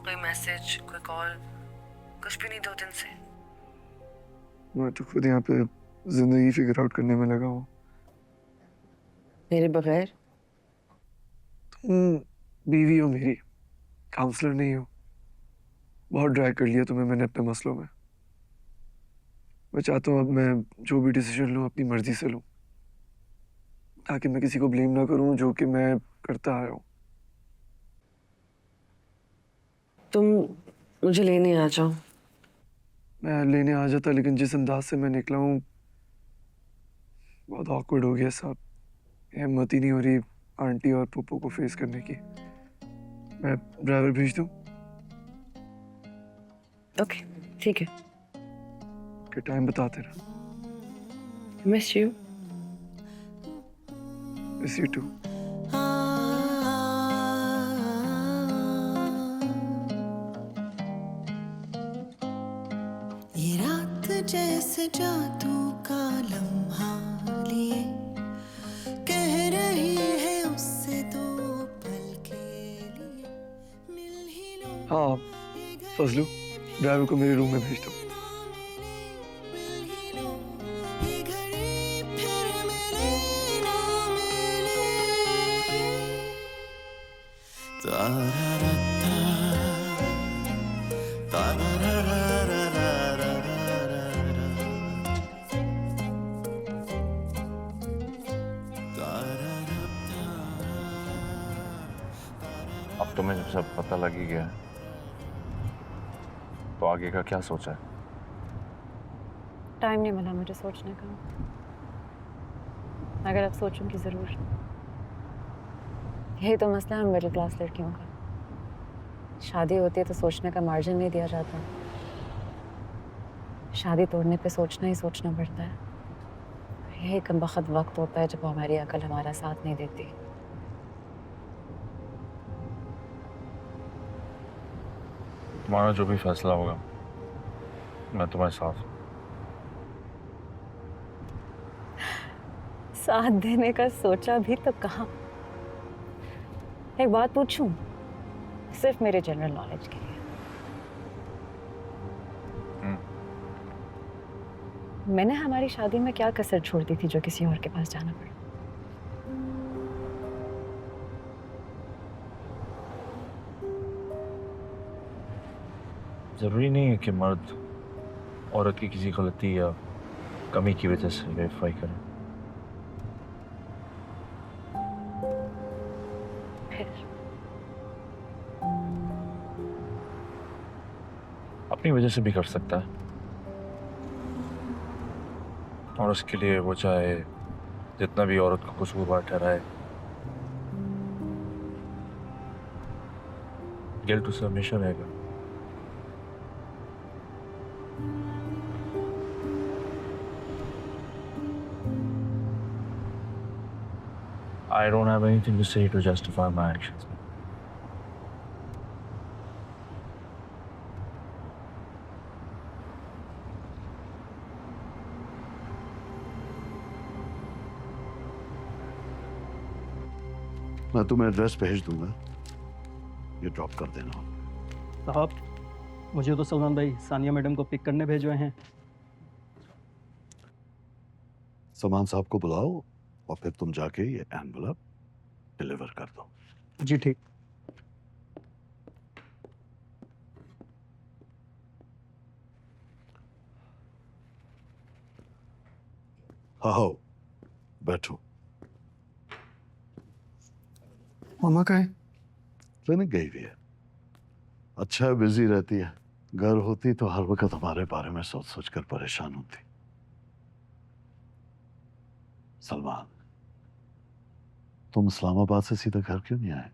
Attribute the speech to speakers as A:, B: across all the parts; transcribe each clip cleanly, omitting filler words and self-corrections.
A: कोई मैसेज, कोई कॉल, कुछ भी नहीं 2 दिन से।
B: मैं तो खुद यहाँ पे जिंदगी फिगर आउट करने में लगा हूँ।
A: मेरे बगैर?
B: तुम बीवी हो मेरी, काउंसलर नहीं हो। बहुत ड्रैग कर लिया तुम्हें मैंने अपने मसलों में। मैं चाहता हूँ अब मैं जो भी डिसीजन लूँ अपनी मर्जी से लूँ, ताकि मैं किसी को ब्लेम ना करूँ जो कि मैं करता आया हूँ।
A: तुम मुझे लेने आ जाओ।
B: मैं लेने आ जाता, लेकिन जिस अंदाज से मैं निकला हूँ बहुत ऑकवर्ड हो गया साहब। हिम्मत ही नहीं हो रही आंटी और पप्पू को फेस करने की। मैं ड्राइवर भेज दूँ?
A: ओके, ठीक है।
B: कि टाइम बताते रहा।
A: Miss you.
B: Miss you too.
C: ये रात जैसे जादू का लम्हा लिए कह रही है उससे दो पल के लिए मिल ही लो।
B: हाँ फजलू, ड्राइवर को मेरे रूम में भेज दो।
C: मिल ही लो, ये घड़ी फिर मिले ना मिले। तारा-रा-ता, तारा-रा-रा-रा-रा-रा-रा-रा।
D: अब तुम्हें जब सब पता लग ही गया तो आगे का क्या सोचा है?
E: टाइम नहीं मिला मुझे सोचने का, मगर अब सोचूंगी जरूर। यही तो मसला है मिडिल क्लास लड़कियों का। शादी होती है तो सोचने का मार्जिन नहीं दिया जाता। शादी तोड़ने पे सोचना ही सोचना पड़ता है। यही कमबख्त वक्त होता है जब वो हमारी अकल हमारा साथ नहीं देती।
D: तुम्हारा जो भी फैसला होगा मैं तुम्हारे साथ हूं।
E: साथ देने का सोचा भी तो कहाँ। एक बात पूछूं, सिर्फ मेरे जनरल नॉलेज के लिए। मैंने हमारी शादी में क्या कसर छोड़ दी थी जो किसी और के पास जाना पड़ा?
D: जरूरी नहीं है कि मर्द औरत की किसी गलती या कमी की वजह से वेरीफाई करें।
E: फिर
D: अपनी वजह से भी कर सकता है, और उसके लिए वो चाहे जितना भी औरत को कसूरवार ठहराए, गिल्ट उसे हमेशा रहेगा। I don't have anything to say to justify my actions.
F: मैं तुम्हें एड्रेस भेज दूंगा, ये ड्रॉप कर देना।
G: साहब, मुझे तो सलमान भाई सानिया मैडम को पिक करने भेजे हैं।
F: सलमान साहब को बुलाओ और फिर तुम जाके ये एनवलप डिलीवर कर दो।
G: जी ठीक।
F: आओ बैठो।
B: मामा कहाँ है?
F: क्लिनिक गई हुई है। अच्छा है बिजी रहती है, घर होती तो हर वक्त हमारे बारे में सोच सोच कर परेशान होती। सलमान, तुम इस्लामाबाद से सीधा घर क्यों नहीं आए?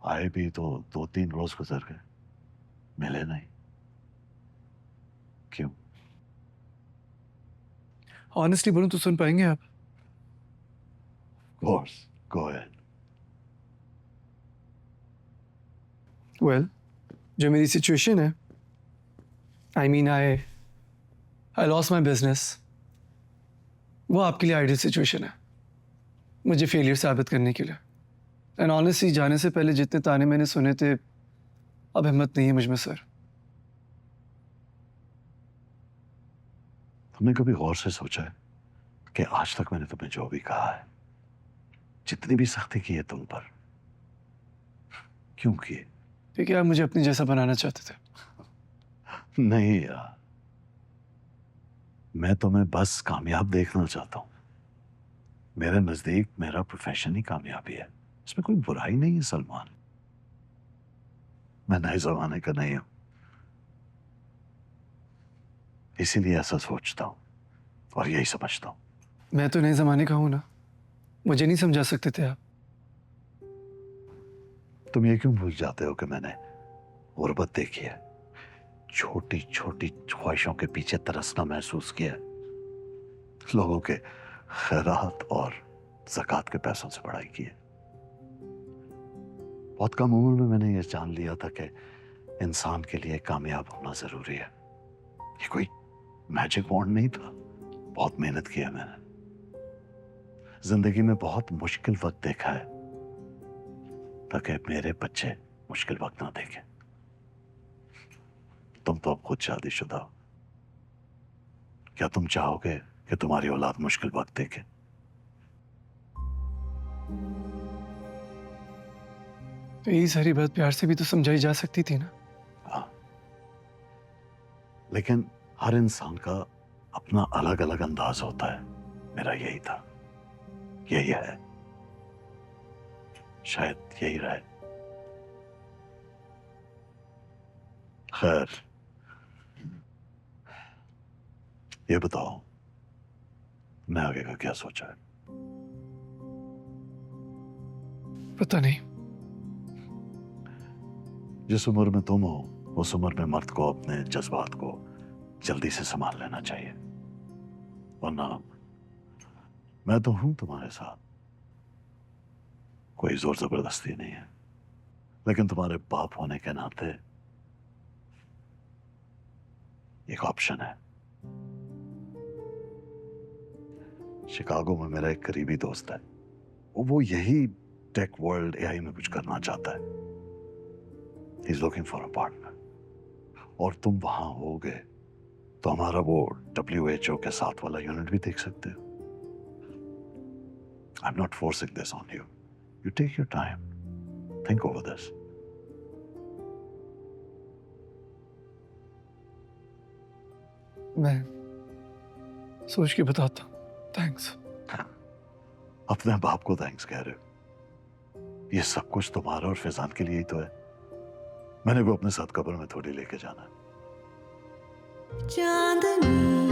F: आए भी तो 2-3 रोज गुजर गए, मिले नहीं, क्यों?
B: ऑनेस्टली बोलूं तो सुन पाएंगे आप?
F: Course, go ahead.
B: वेल, जो मेरी सिचुएशन है, आई लॉस्ट माई बिजनेस, वो आपके लिए आइडियल सिचुएशन है मुझे फेलियर साबित करने के लिए। एंड ऑनेस्टली जाने से पहले जितने ताने मैंने सुने थे, अब हिम्मत नहीं है मुझ में सर।
F: तुमने कभी गौर से सोचा है कि आज तक मैंने तुम्हें जो भी कहा है, जितनी भी सख्ती की है तुम पर, क्यों की?
B: ठीक है, आप मुझे अपनी जैसा बनाना चाहते थे।
F: नहीं यार, मैं तुम्हें बस कामयाब देखना चाहता हूं। मेरे नजदीक मेरा प्रोफेशन ही कामयाबी है, इसमें कोई बुराई नहीं है सलमान। मैं नए जमाने का नहीं हूं, इसीलिए ऐसा सोचता हूं और यही समझता हूं।
B: मैं तो नए जमाने का हूं ना, मुझे नहीं समझा सकते थे आप?
F: तुम ये क्यों भूल जाते हो कि मैंने गुर्बत देखी है, छोटी छोटी ख्वाहिशों के पीछे तरसना महसूस किया है, लोगों के खैरात और ज़कात के पैसों से पढ़ाई की है। बहुत कम उम्र में मैंने ये जान लिया था कि इंसान के लिए कामयाब होना जरूरी है। ये कोई मैजिक वॉन्ड नहीं था, बहुत मेहनत की है मैंने। जिंदगी में बहुत मुश्किल वक्त देखा है ताकि मेरे बच्चे मुश्किल वक्त ना देखें। तुम तो अब खुद शादीशुदा हो, क्या तुम चाहोगे कि तुम्हारी औलाद मुश्किल वक्त देखे?
B: तो यही सारी बात प्यार से भी तो समझाई जा सकती थी ना।
F: हाँ, लेकिन हर इंसान का अपना अलग अलग अंदाज होता है। मेरा यही था, यही है, शायद यही रहे। खैर, ये बताओ, मैं आगे का क्या सोचा है?
B: पता नहीं।
F: जिस उम्र में तुम हो, उस उम्र में मर्द को अपने जज्बात को जल्दी से संभाल लेना चाहिए, वरना मैं तो हूं तुम्हारे साथ, कोई जोर जबरदस्ती नहीं है, लेकिन तुम्हारे बाप होने के नाते एक ऑप्शन है। शिकागो में मेरा एक करीबी दोस्त है, वो यही टेक वर्ल्ड एआई में कुछ करना चाहता है। He is looking for a partner, और तुम वहां होगे तो हमारा वो WHO के साथ वाला यूनिट भी देख सकते हो। I am not forcing this on you, you take your time, think over this.
B: मैं सोच के बताता हूँ। थैंक्स।
F: अपने बाप को थैंक्स कह रहे हो? ये सब कुछ तुम्हारा और फैजान के लिए ही तो है। मैंने वो अपने साथ कब्र में थोड़ी लेके जाना है।
C: चांदनी